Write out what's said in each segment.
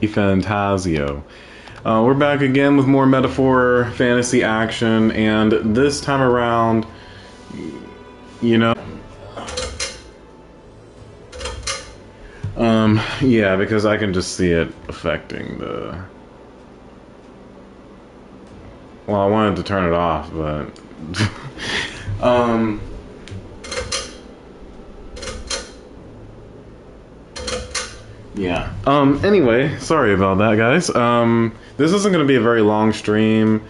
ReFantazio. We're back again with more metaphor fantasy action, and this time around, you know, yeah, because I can just see it affecting the. Well, I wanted to turn it off, but yeah. Anyway, sorry about that, guys. This isn't gonna be a very long stream.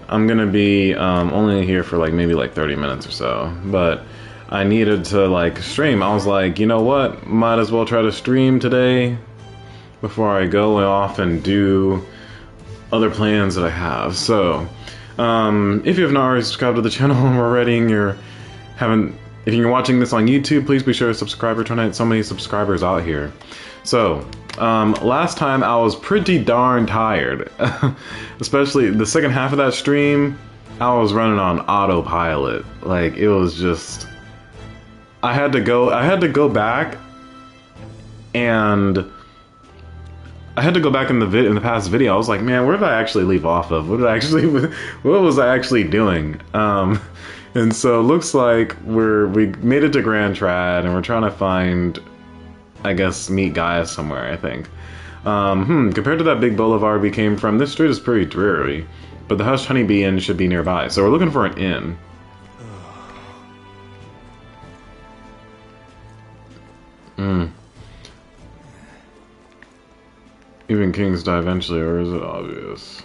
I'm gonna be only here for maybe 30 minutes or so, but I needed to stream. I was like, you know what? Might as well try to stream today before I go off and do other plans that I have. So, if you have not already subscribed to the channel already and if you're watching this on YouTube, please be sure to subscribe. We're trying to get so many subscribers out here. So, last time I was pretty darn tired. Especially the second half of that stream, I was running on autopilot. It was just... I had to go back and... I had to go back in the past video. I was like, man, where did I actually leave off of? What was I actually doing? And so it looks like we made it to Grand Trad, and we're trying to find, I guess, meet Gaia somewhere, I think. Compared to that big boulevard we came from, this street is pretty dreary, but the Hushed Honeybee Inn should be nearby, so we're looking for an inn. Even kings die eventually, or is it obvious?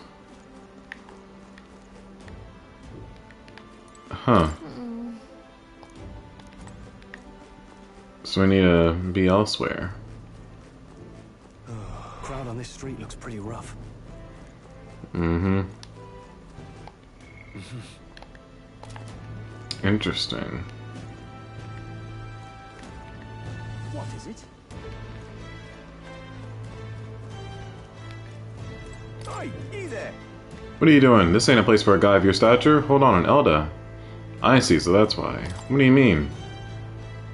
Huh. So we need to be elsewhere. Crowd on this street looks pretty rough. Interesting. What is it? Hey, you there! What are you doing? This ain't a place for a guy of your stature. Hold on, an Elda. I see, so that's why. What do you mean?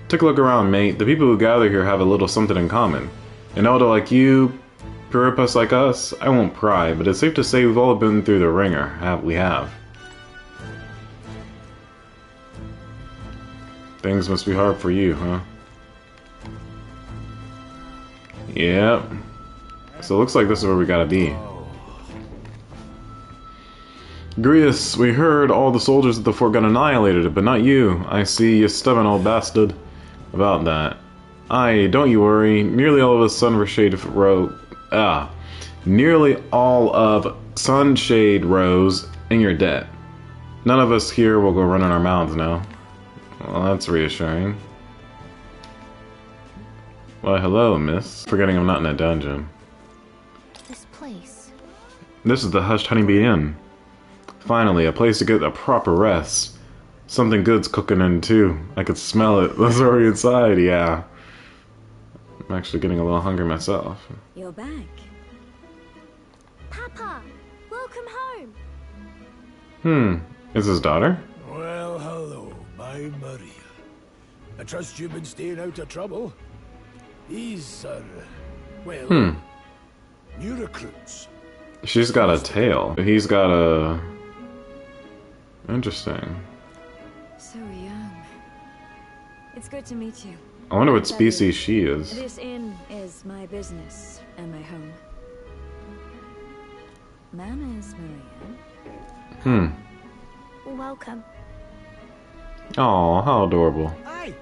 Take a look around, mate. The people who gather here have a little something in common. An Elda like you, Puripus like us, I won't pry, but it's safe to say we've all been through the ringer. We have. Things must be hard for you, huh? Yep. So it looks like this is where we gotta be. Grius, we heard all the soldiers at the fort got annihilated, but not you. I see, you stubborn old bastard. About that. Aye, don't you worry. Nearly all of Sunshade rose in your debt. None of us here will go running our mouths now. Well, that's reassuring. Why, hello, miss. Forgetting I'm not in a dungeon. This place. This is the Hushed Honeybee Inn. Finally, a place to get a proper rest. Something good's cooking in too. I could smell it. That's already inside, yeah. I'm actually getting a little hungry myself. You're back. Papa, welcome home. Is his daughter? Well, hello, my Maria. I trust you've been staying out of trouble. These are, well, new recruits. She's got a tail. He's got a... Interesting. So young. It's good to meet you. I wonder what species she is. This inn is my business and my home. Manners, Maria. Welcome. Oh, how adorable. Hey!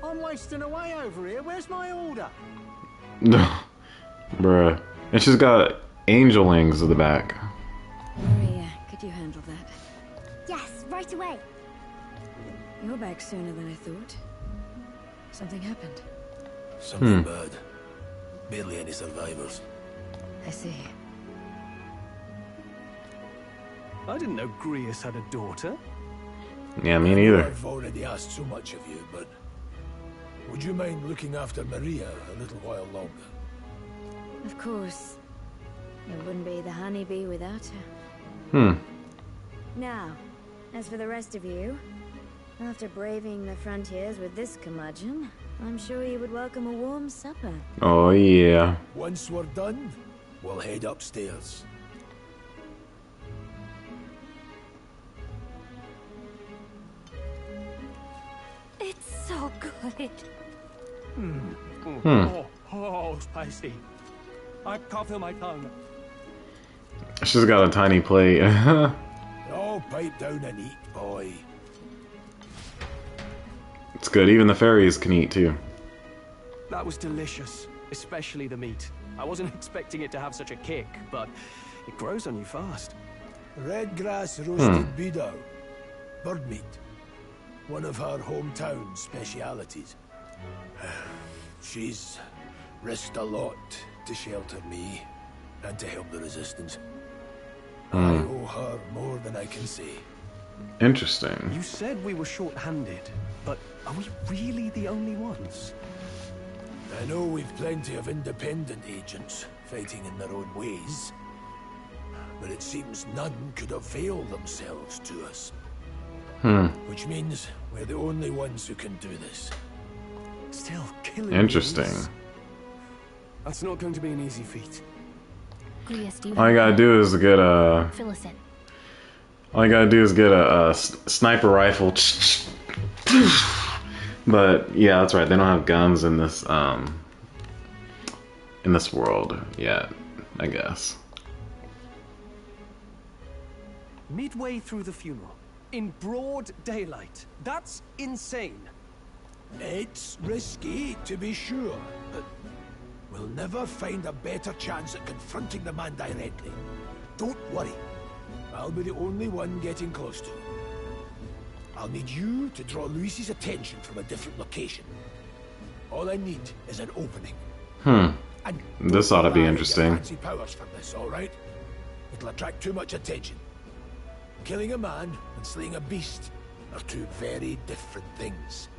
I'm wasting away over here. Where's my order? Bruh. And she's got angel wings at the back. Maria, could you handle that? Yes, right away. You're back sooner than I thought. Something happened. Something bad. Barely any survivors. I see. I didn't know Grius had a daughter. Yeah, me neither. I've already asked so much of you, but would you mind looking after Maria a little while longer? Of course. It wouldn't be the honeybee without her. Now, as for the rest of you, after braving the frontiers with this curmudgeon, I'm sure you would welcome a warm supper. Oh, yeah. Once we're done, we'll head upstairs. It's so good. Oh, spicy. I can't feel my tongue. She's got a tiny plate. Oh, pipe down and eat, boy. It's good. Even the fairies can eat too. That was delicious, especially the meat. I wasn't expecting it to have such a kick, but it grows on you fast. Red grass roasted beedou. Bird meat. One of her hometown specialities. She's risked a lot to shelter me and to help the resistance. I owe her more than I can say. Interesting. You said we were short-handed, but are we really the only ones? I know we've plenty of independent agents fighting in their own ways, but it seems none could avail themselves to us. Which means we're the only ones who can do this. Still killing Interesting. bees? That's not going to be an easy feat. Grius, do you All you gotta do is get a. fill us in? All you gotta do is get a sniper rifle. But yeah, that's right. They don't have guns in this world yet, I guess. Midway through the funeral, in broad daylight. That's insane. It's risky, to be sure, but we'll never find a better chance at confronting the man directly. Don't worry. I'll be the only one getting close to him. I'll need you to draw Luis's attention from a different location. All I need is an opening. And This ought to be don't rely on your interesting. fancy powers for this, all right? It'll attract too much attention. Killing a man and slaying a beast are two very different things.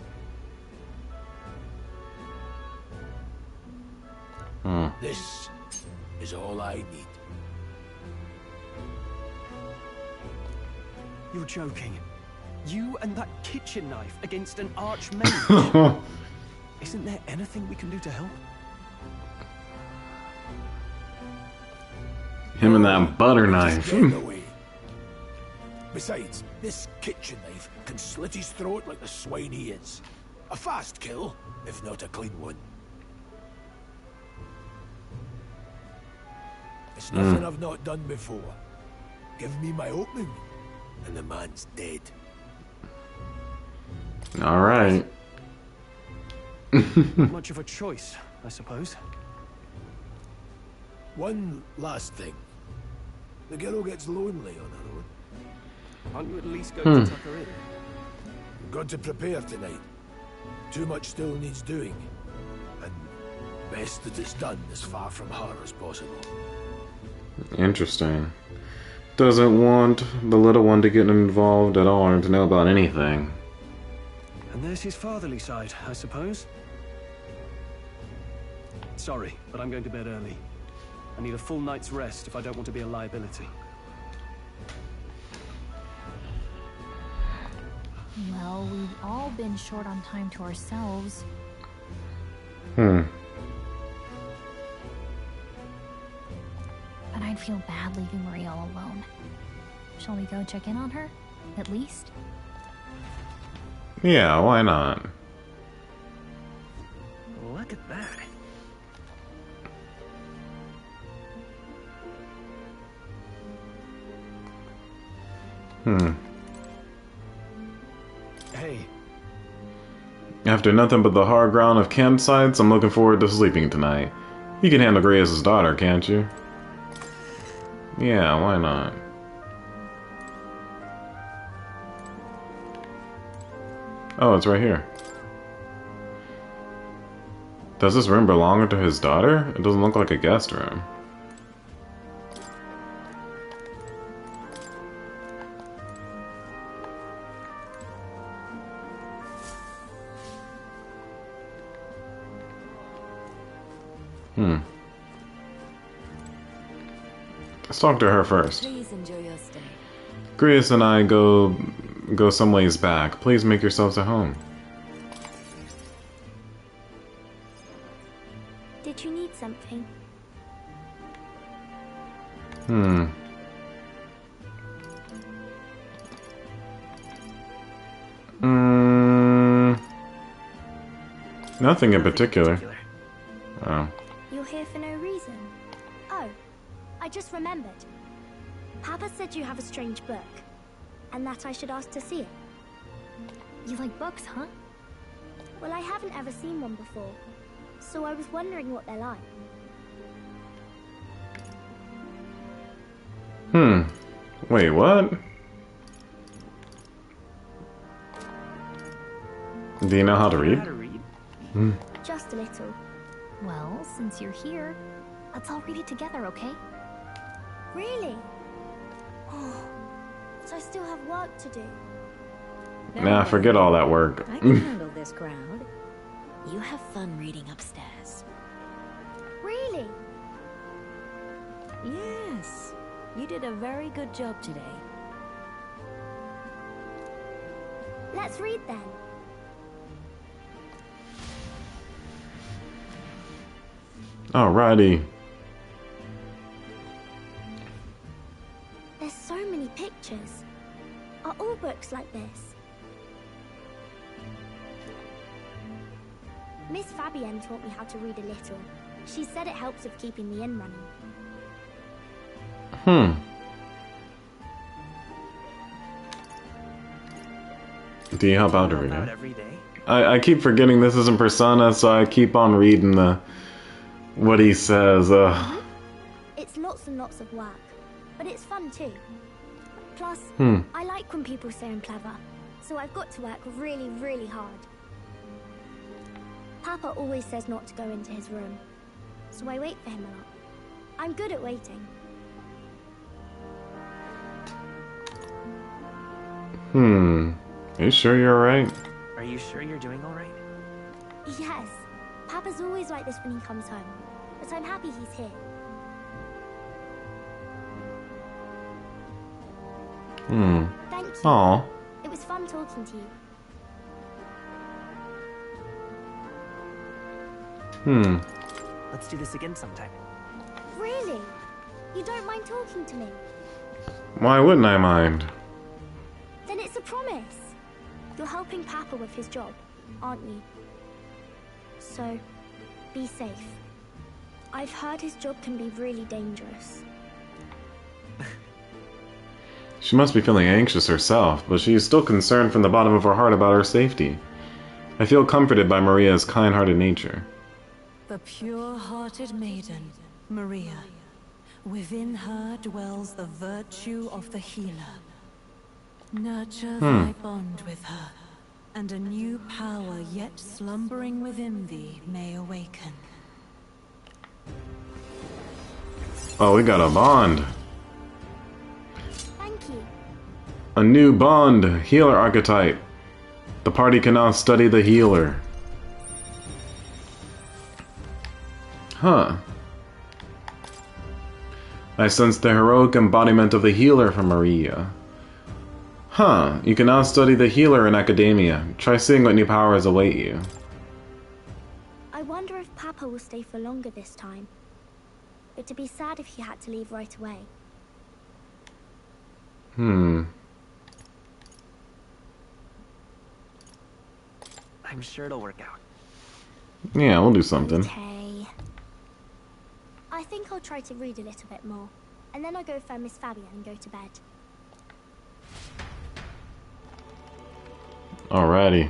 This is all I need. You're joking. You and that kitchen knife against an archmage. Isn't there anything we can do to help? Him and that butter knife. Get away. Besides, this kitchen knife can slit his throat like the swine he is. A fast kill, if not a clean one. It's nothing I've not done before. Give me my opening, and the man's dead. All right. Not much of a choice, I suppose. One last thing. The girl gets lonely on her own. Aren't you at least going to tuck her in? We've got to prepare tonight. Too much still needs doing. And best that it's done as far from her as possible. Interesting. Doesn't want the little one to get involved at all or to know about anything. And there's his fatherly side, I suppose. Sorry, but I'm going to bed early. I need a full night's rest if I don't want to be a liability. Well, we've all been short on time to ourselves. Hmm. But I'd feel bad leaving Marie all alone. Shall we go check in on her? At least? Yeah, why not? Look at that. Hey. After nothing but the hard ground of campsites, I'm looking forward to sleeping tonight. You can handle Grius' daughter, can't you? Yeah, why not? Oh, it's right here. Does this room belong to his daughter? It doesn't look like a guest room. Let's talk to her first. Please enjoy your stay. Grius and I go some ways back. Please make yourselves at home. Did you need something? Hmm. Nothing in particular. Oh. You're here for no reason. Oh, I just remembered. Papa said you have a strange book, and that I should ask to see it. You like books, huh? Well, I haven't ever seen one before, so I was wondering what they're like. Wait, what? Do you know how to read? Just a little. Well, since you're here, let's all read it together, okay? Really? Oh, but I still have work to do. Nah, forget all that work. I can handle this crowd. You have fun reading upstairs. Really? Yes. You did a very good job today. Let's read then. Alrighty. There's so many pictures. Are all books like this? Miss Fabienne taught me how to read a little. She said it helps with keeping the inn running. Do you help out every day? I keep forgetting this isn't Persona, so I keep on reading what he says. It's lots and lots of work, but it's fun too. Plus, I like when people say I'm clever, so I've got to work really, really hard. Papa always says not to go into his room, so I wait for him a lot. I'm good at waiting. Are you sure you're alright? Are you sure you're doing alright? Yes, Papa's always like this when he comes home, but I'm happy he's here. Thank you. Aw. It was fun talking to you. Let's do this again sometime. Really? You don't mind talking to me? Why wouldn't I mind? Then it's a promise. You're helping Papa with his job, aren't you? So, be safe. I've heard his job can be really dangerous. She must be feeling anxious herself, but she is still concerned from the bottom of her heart about her safety. I feel comforted by Maria's kind-hearted nature. The pure-hearted maiden, Maria. Within her dwells the virtue of the healer. Nurture thy bond with her, and a new power yet slumbering within thee may awaken. Oh, we got a bond. Thank you. A new bond, healer archetype. The party can now study the healer. Huh. I sense the heroic embodiment of the healer from Maria. Huh, you can now study the healer in academia. Try seeing what new powers await you. I wonder if Papa will stay for longer this time. It'd be sad if he had to leave right away. I'm sure it'll work out. Yeah, we'll do something. Okay. I think I'll try to read a little bit more, and then I'll go find Miss Fabienne and go to bed. Alrighty.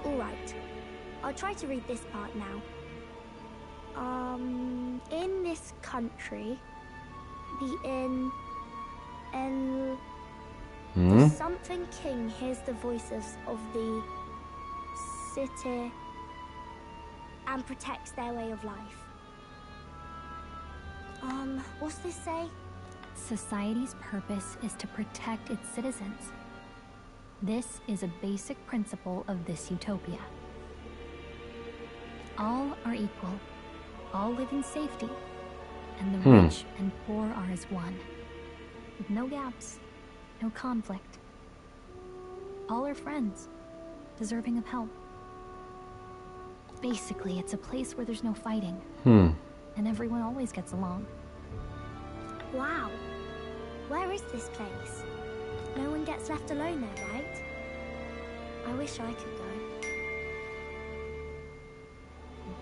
Alright. I'll try to read this part now. In this country, the something king hears the voices of the city and protects their way of life. What's this say? Society's purpose is to protect its citizens. This is a basic principle of this utopia. All are equal, all live in safety, and the rich and poor are as one, with no gaps, no conflict. All are friends, deserving of help. Basically, it's a place where there's no fighting. And everyone always gets along. Wow. Where is this place? No one gets left alone there, right? I wish I could go.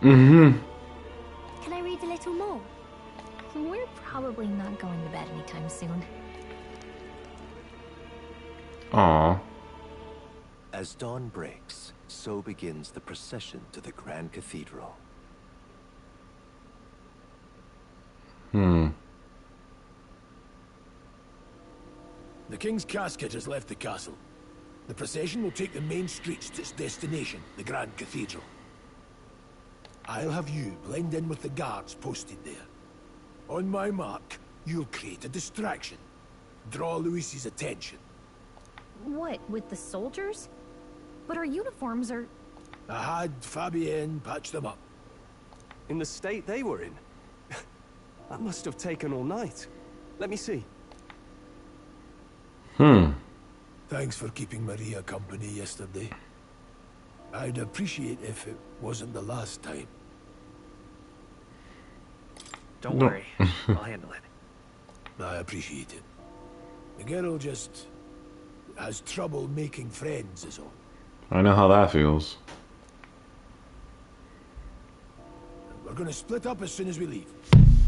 Can I read a little more? We're probably not going to bed anytime soon. Aww. As dawn breaks, so begins the procession to the Grand Cathedral. The King's casket has left the castle. The procession will take the main streets to its destination, the Grand Cathedral. I'll have you blend in with the guards posted there. On my mark, you'll create a distraction. Draw Luis's attention. What, with the soldiers? But our uniforms are... I had Fabienne patch them up. In the state they were in? That must have taken all night. Let me see. Thanks for keeping Maria company yesterday. I'd appreciate if it wasn't the last time. Don't worry. I'll handle it. I appreciate it. The girl just has trouble making friends is all. I know how that feels. We're going to split up as soon as we leave.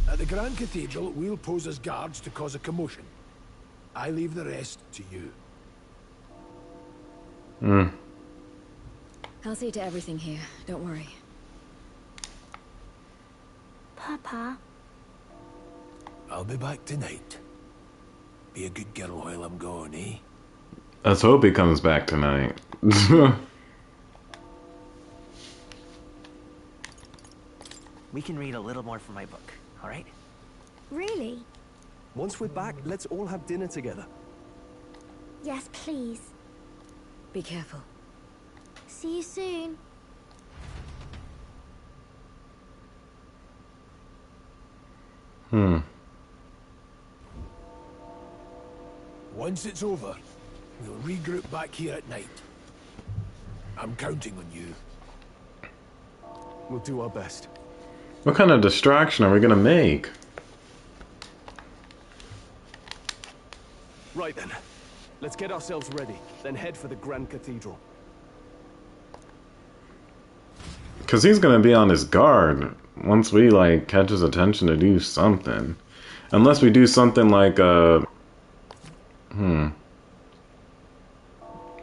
At the Grand Cathedral, we'll pose as guards to cause a commotion. I leave the rest to you. I'll see to everything here. Don't worry. Papa. I'll be back tonight. Be a good girl while I'm gone, eh? Let's hope he comes back tonight. We can read a little more from my book, all right? Really? Once we're back, let's all have dinner together. Yes, please. Be careful. See you soon. Once it's over, we'll regroup back here at night. I'm counting on you. We'll do our best. What kind of distraction are we gonna make? Right then. Let's get ourselves ready, then head for the Grand Cathedral. Cause he's gonna be on his guard once we like catch his attention to do something. Unless we do something like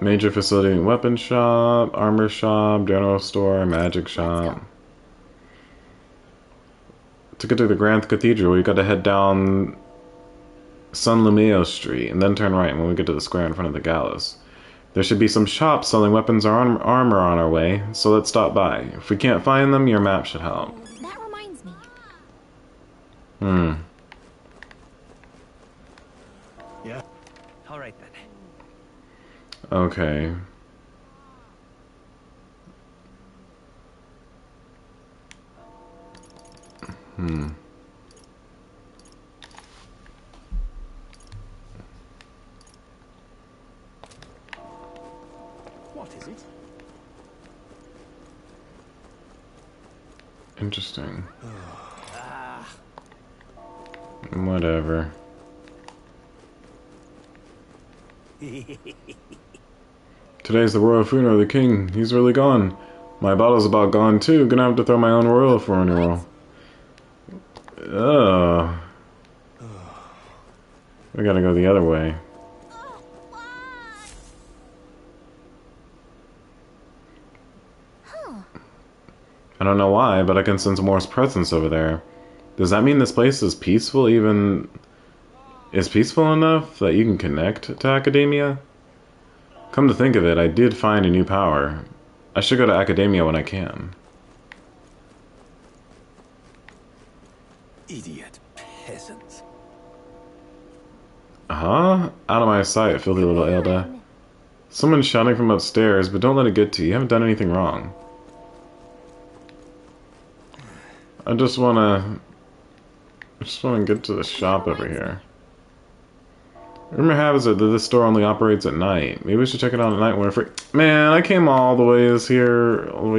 major facility, weapon shop, armor shop, general store, magic shop. To get to the Grand Cathedral, we gotta head down San Lumeo Street and then turn right when we get to the square in front of the gallows. There should be some shops selling weapons or armor on our way, so let's stop by. If we can't find them, your map should help. That reminds me. Yeah? All right then. Okay. What is it? Interesting. Whatever. Today's the royal funeral of the king. He's really gone. My bottle's about gone too. Gonna have to throw my own royal funeral. Ugh. We gotta go the other way. I don't know why, but I can sense Moore's presence over there. Does that mean this place is peaceful, even... is peaceful enough that you can connect to Academia? Come to think of it, I did find a new power. I should go to Academia when I can. Idiot peasants. Out of my sight, filthy little Elda. Someone's shouting from upstairs, but don't let it get to you. You haven't done anything wrong. I just wanna get to the shop over here. Rumor has it that this store only operates at night. Maybe we should check it out at night when we're free. Man, I came all the way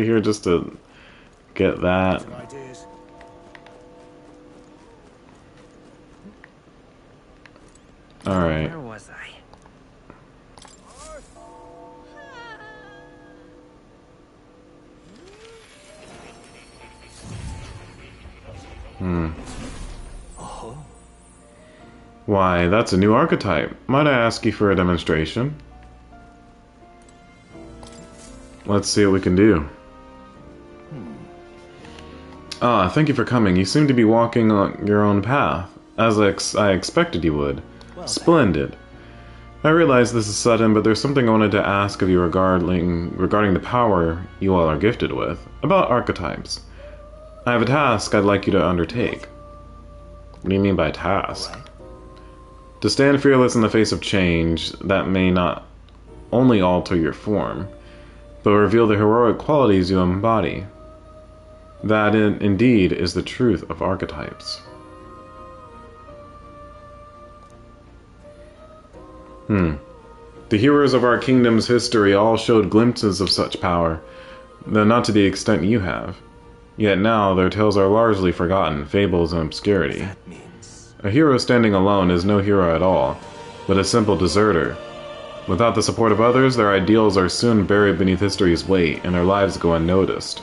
here just to Get that. Alright. Where was I? Why, that's a new archetype. Might I ask you for a demonstration? Let's see what we can do. Ah, thank you for coming. You seem to be walking on your own path, as I expected you would. Well, Splendid. I realize this is sudden, but there's something I wanted to ask of you regarding the power you all are gifted with, about archetypes. I have a task I'd like you to undertake. What do you mean by task? right. To stand fearless in the face of change that may not only alter your form, but reveal the heroic qualities you embody. That indeed is the truth of archetypes. The heroes of our kingdom's history all showed glimpses of such power, though not to the extent you have. Yet now their tales are largely forgotten, fables and obscurity. That means... A hero standing alone is no hero at all, but a simple deserter. Without the support of others, their ideals are soon buried beneath history's weight, and their lives go unnoticed.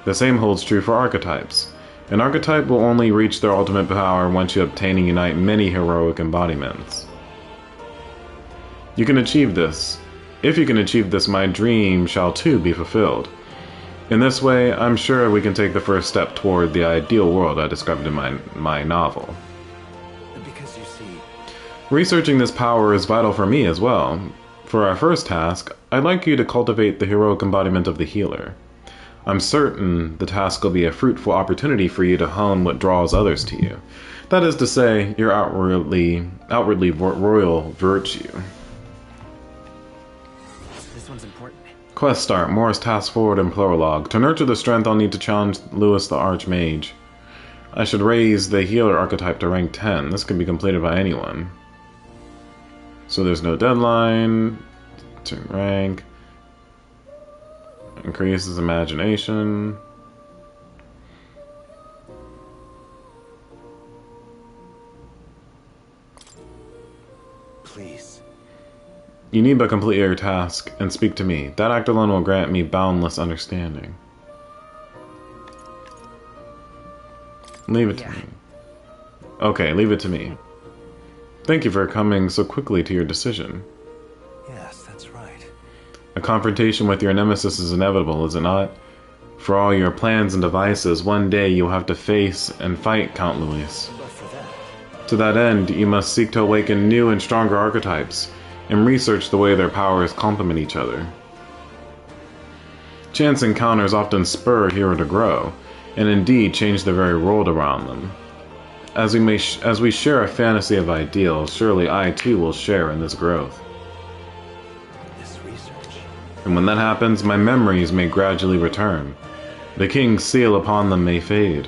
The same holds true for archetypes. An archetype will only reach their ultimate power once you obtain and unite many heroic embodiments. You can achieve this. If you can achieve this, my dream shall too be fulfilled. In this way, I'm sure we can take the first step toward the ideal world I described in my novel. Because you see... Researching this power is vital for me as well. For our first task, I'd like you to cultivate the heroic embodiment of the healer. I'm certain the task will be a fruitful opportunity for you to hone what draws others to you. That is to say, your outwardly royal virtue. This one's important. Quest start. Morris task forward and prologue. To nurture the strength, I'll need to challenge Lewis the Archmage. I should raise the healer archetype to rank 10. This can be completed by anyone. So there's no deadline. Turn rank. Increases imagination. Please. You need but complete your task and speak to me. That act alone will grant me boundless understanding. Leave it to me. Okay, leave it to me. Thank you for coming so quickly to your decision. Yes, that's right. A confrontation with your nemesis is inevitable, is it not? For all your plans and devices, one day you'll have to face and fight Count Louis. But for that... To that end, you must seek to awaken new and stronger archetypes, and research the way their powers complement each other. Chance encounters often spur a hero to grow, and indeed change the very world around them. As we share a fantasy of ideals, surely I too will share in this growth. This research... And when that happens, my memories may gradually return. The king's seal upon them may fade.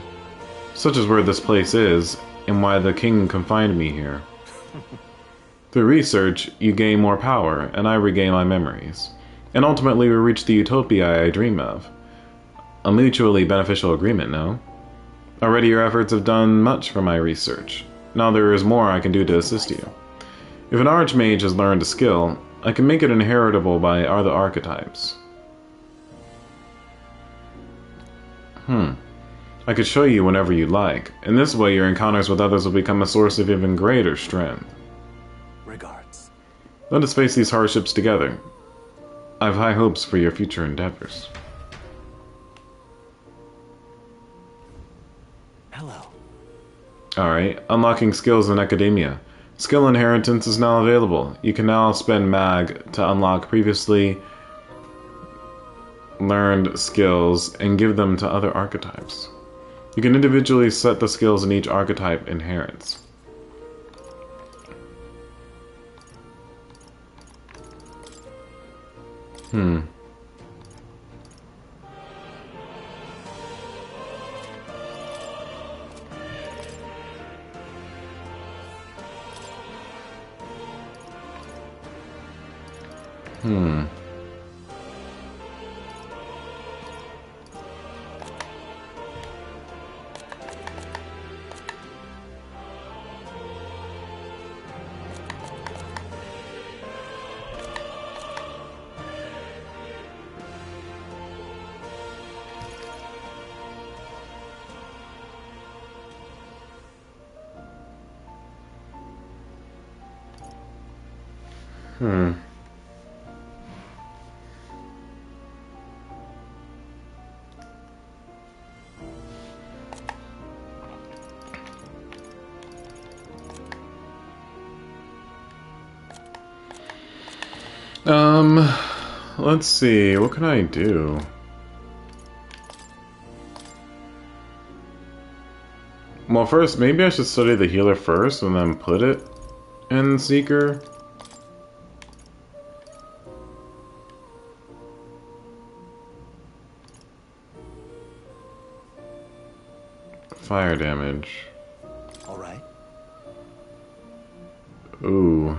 Such is where this place is, and why the king confined me here. Through research, you gain more power, and I regain my memories. And ultimately we reach the utopia I dream of. A mutually beneficial agreement, no? Already your efforts have done much for my research. Now there is more I can do to assist you. If an archmage has learned a skill, I can make it inheritable by other archetypes. I could show you whenever you like. In this way, your encounters with others will become a source of even greater strength. Regards. Let us face these hardships together. I have high hopes for your future endeavors. Hello. Alright, unlocking skills in academia. Skill inheritance is now available. You can now spend mag to unlock previously learned skills and give them to other archetypes. You can individually set the skills in each archetype inherits. Hmm. Let's see, what can I do? Well, first, maybe I should study the healer first and then put it in Seeker. Fire damage. Alright. Ooh.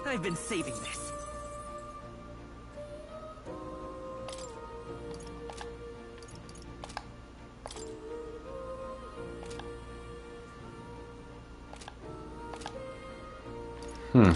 I've been saving this. Hmm.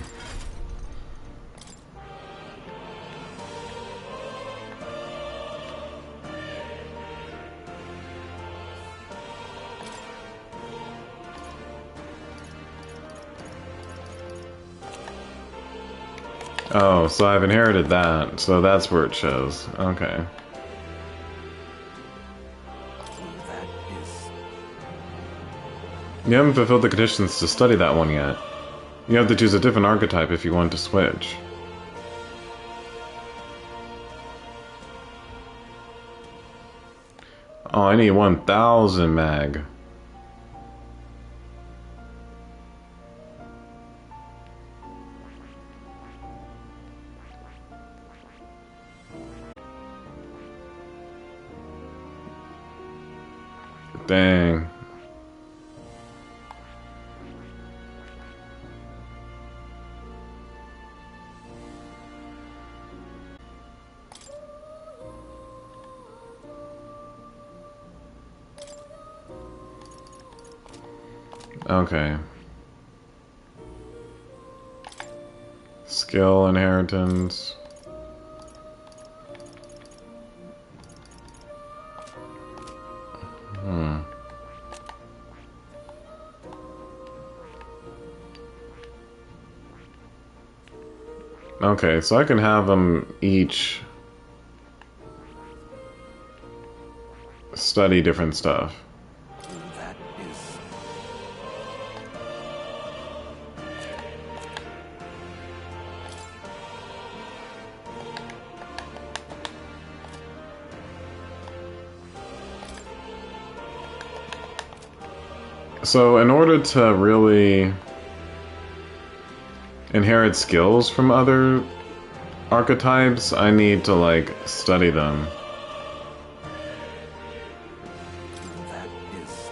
Oh, so I've inherited that, so that's where it shows. Okay. You haven't fulfilled the conditions to study that one yet. You have to choose a different archetype if you want to switch. Oh, I need 1000 mag. Dang. Okay. Skill inheritance. Okay, so I can have them each study different stuff. That is... So in order to really inherit skills from other archetypes, I need to, like, study them. That is...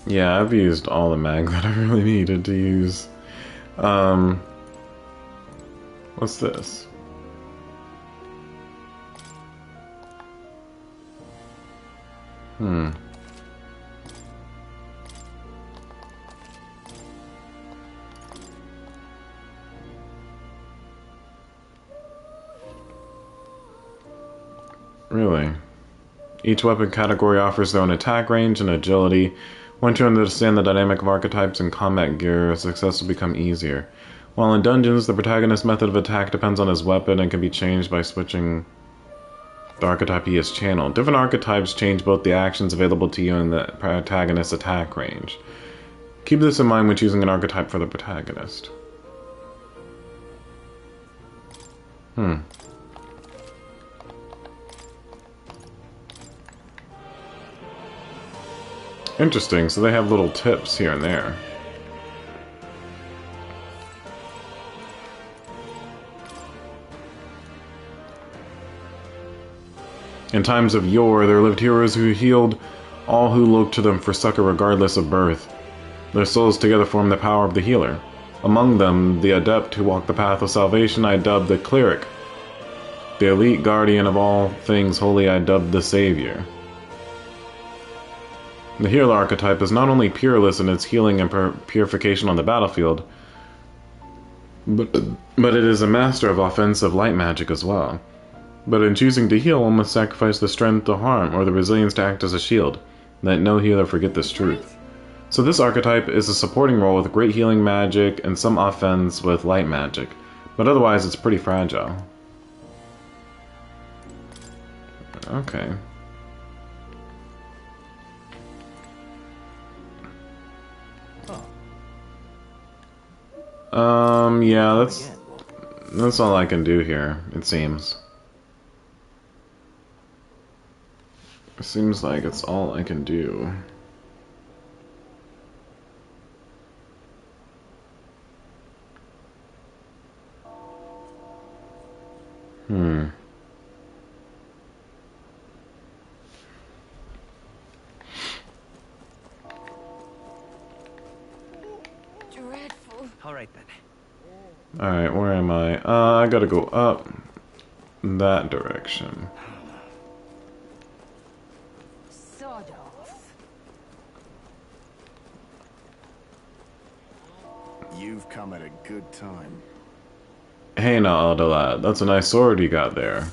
Yeah, I've used all the mag that I really needed to use. What's this? Really? Each weapon category offers their own attack range and agility. Once you understand the dynamic of archetypes and combat gear, success will become easier. While in dungeons, the protagonist's method of attack depends on his weapon and can be changed by switching the archetype he has channeled. Different archetypes change both the actions available to you and the protagonist's attack range. Keep this in mind when choosing an archetype for the protagonist. Interesting, so they have little tips here and there. In times of yore, there lived heroes who healed all who looked to them for succor regardless of birth. Their souls together formed the power of the healer. Among them, the adept who walked the path of salvation I dubbed the cleric. The elite guardian of all things holy I dubbed the savior. The healer archetype is not only peerless in its healing and purification on the battlefield, But it is a master of offensive light magic as well. But in choosing to heal, one must sacrifice the strength to harm, or the resilience to act as a shield. Let no healer forget this truth. So this archetype is a supporting role with great healing magic and some offense with light magic. But otherwise, it's pretty fragile. Okay. Yeah, that's all I can do here, it seems. It seems like it's all I can do. Dreadful. All right then. Alright, where am I? I gotta go up that direction. Sod off. You've come at a good time. Hey now, Aldelad, that's a nice sword you got there.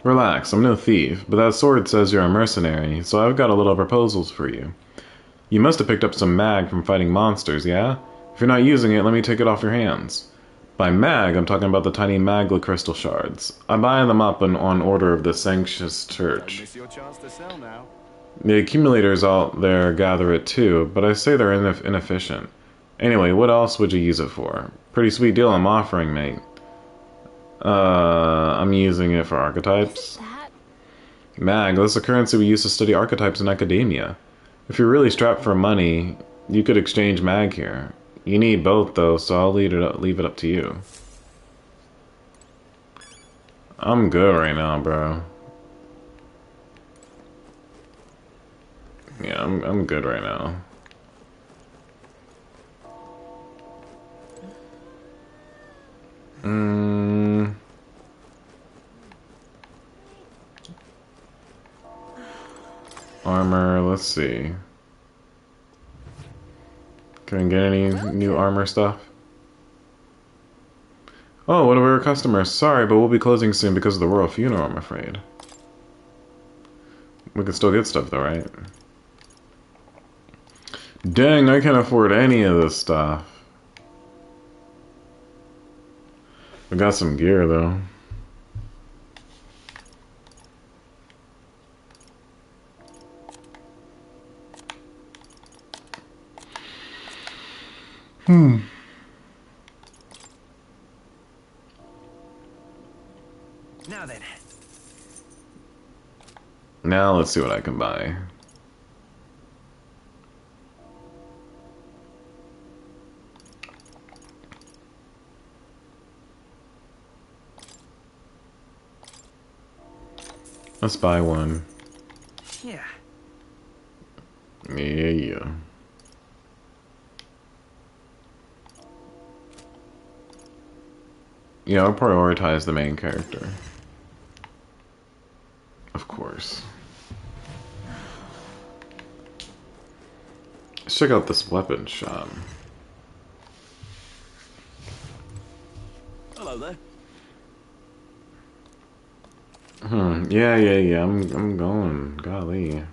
Relax, I'm no thief, but that sword says you're a mercenary, so I've got a little proposals for you. You must have picked up some mag from fighting monsters, yeah? If you're not using it, let me take it off your hands. By mag, I'm talking about the tiny magla crystal shards. I buy them up on order of the Sanctious Church. Don't miss your chance to sell now. The accumulators out there gather it too, but I say they're inefficient. Anyway, what else would you use it for? Pretty sweet deal I'm offering, mate. I'm using it for archetypes. Mag, that's the currency we use to study archetypes in academia. If you're really strapped for money, you could exchange mag here. You need both though, so I'll leave it up to you. I'm good right now, bro. Yeah, I'm good right now. Armor, let's see. Can I get any new armor stuff? Oh, one of our customers. Sorry, but we'll be closing soon because of the royal funeral, I'm afraid. We can still get stuff though, right? Dang, I can't afford any of this stuff. We got some gear though. Now then. Now let's see what I can buy. Let's buy one. Yeah. Yeah. Yeah, I'll prioritize the main character. Of course. Let's check out this weapon shop. Hello there. Yeah. I'm going. Golly. Of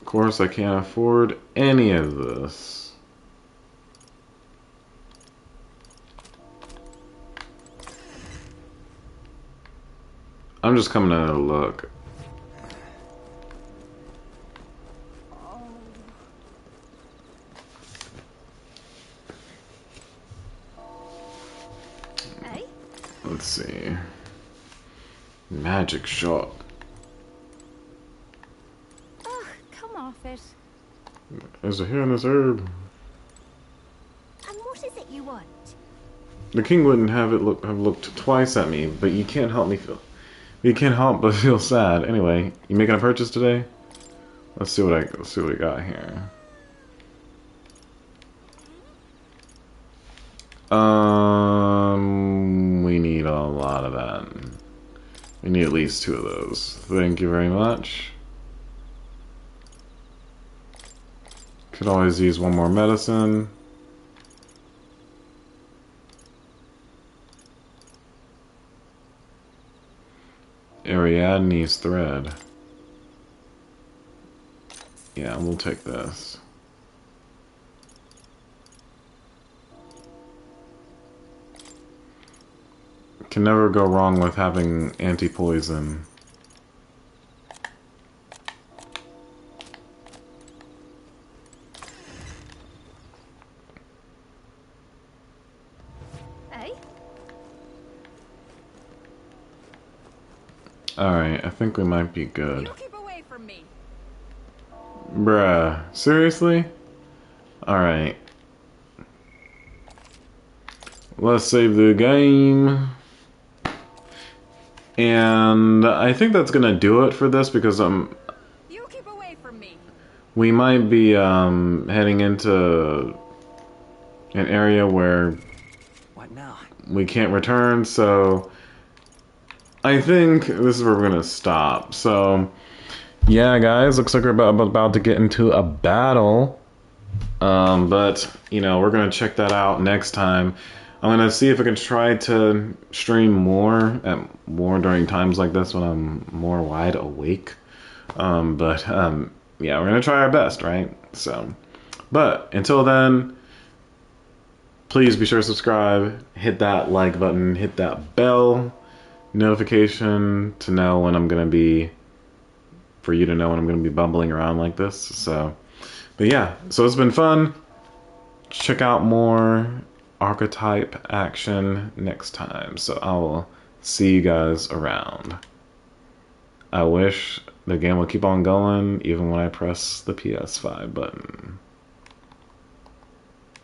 course, I can't afford any of this. I'm just coming to look. Hey? Let's see. Magic shot. Ugh, come off it. There's a hair in this herb. And what is it you want? The king wouldn't have looked twice at me, but you can't help but feel sad. Anyway, you making a purchase today? Let's see what we got here. We need a lot of that. We need at least 2 of those. Thank you very much. Could always use one more medicine. Ariadne's thread. Yeah, we'll take this. Can never go wrong with having anti-poison. Hey? Alright, I think we might be good. You keep away from me. Bruh, seriously? Alright. Let's save the game. And I think that's gonna do it for this because You keep away from me. we might be heading into an area where What now? we can't return, so I think this is where we're gonna stop. So yeah, guys, looks like we're about to get into a battle. But you know, we're gonna check that out next time. I'm gonna see if I can try to stream more during times like this when I'm more wide awake. Yeah, we're gonna try our best, right? So, but until then, please be sure to subscribe, hit that like button, hit that bell notification to know when I'm gonna be, for you to know when I'm gonna be bumbling around like this. So, but yeah, so it's been fun. Check out more archetype action next time. So I will see you guys around. I wish the game will keep on going even when I press the PS5 button.